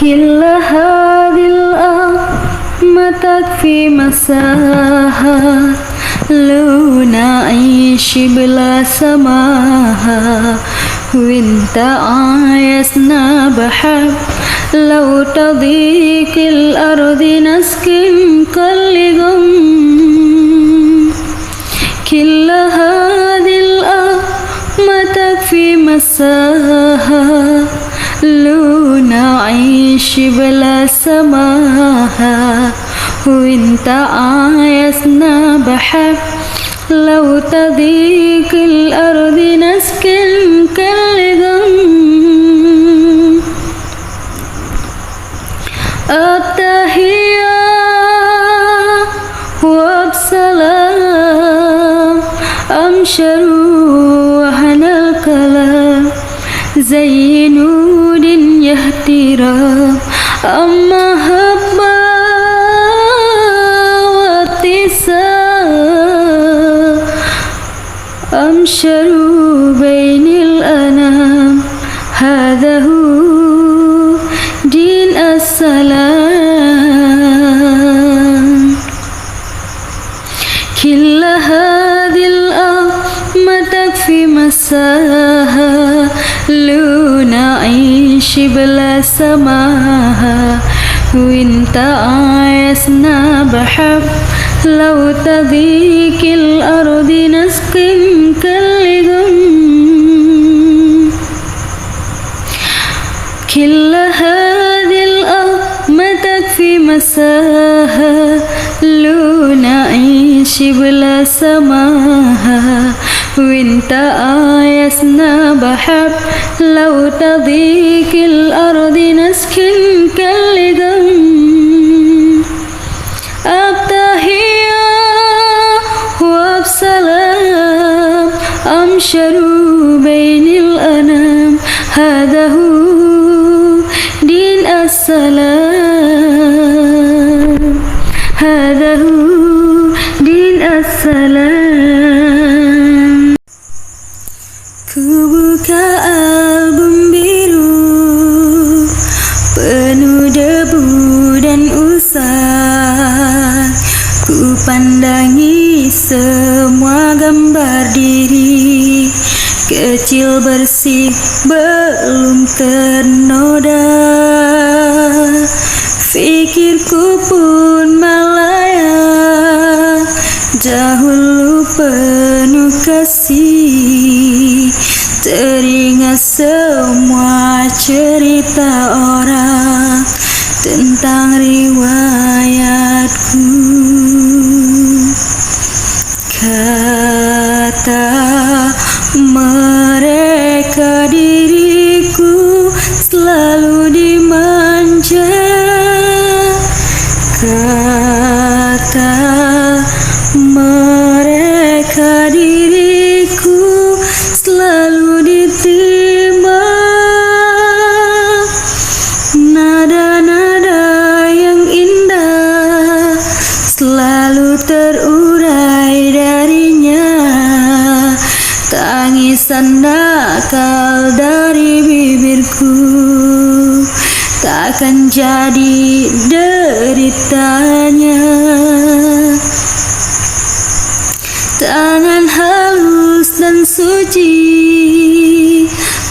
كل هذه الأمة تكفي مساها لو نعيش بلا سماها وانت عايزنا بحب لو تضيق الأرض نسكن كل غم كل هذه الأمة تكفي مساها لو نعيش بلا سماها وانت عايزنا بحب لو تضيق الأرض نسكن كل غم التحية وبسلام أمشروا وهنا الكلام زي نور يهترام أما هبا واتسام أمشروا بين الأنام هذا هو دين السلام كل هذه الأمة تكفي مساها لو نعيش بلا سماها وانت عايزنا بحب لو تضيق الأرض نسكن كل غم كل هذه الأمة تكفي مساها لو نعيش بلا سماها وانت عايزنا بحب لو تضيق الأرض نسكن كل غم التحية وبسلام أمشروا بين الأنام هذا هو دين السلام هذا هو دين السلام Ku buka album biru penuh debu dan usang. Ku pandangi semua gambar diri kecil bersih belum ternoda. Fikirku pun melayang dahulu penuh kasih. Teringat semua cerita orang tentang riwayatku. Kata mereka diriku selalu dimanja. Kata mereka diriku selalu diterima. Nada-nada yang indah selalu terurai darinya. Tangisan nakal dari bibirku takkan jadi deritanya. Tangan halus dan suci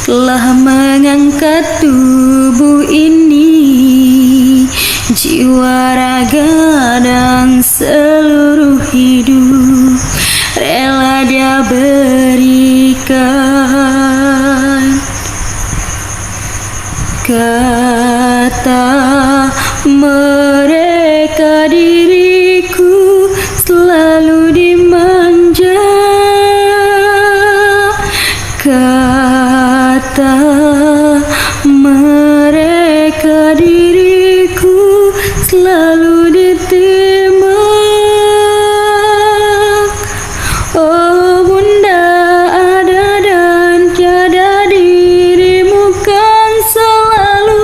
telah mengangkat tubuh ini. Jiwa, raga, dan seluruh hidup rela dia berikan. Kata mereka diriku selalu dimanja. Kata mereka diriku selalu diterima. Oh bunda, ada dan tiada, dirimu kan selalu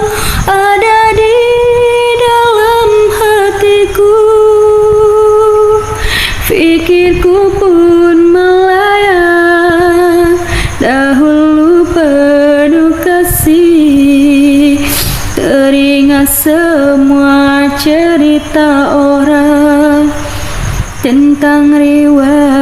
ada di dalam hatiku. Fikirku pun melayang dahulu penuh kasih. Teringat semua cerita orang tentang riwayat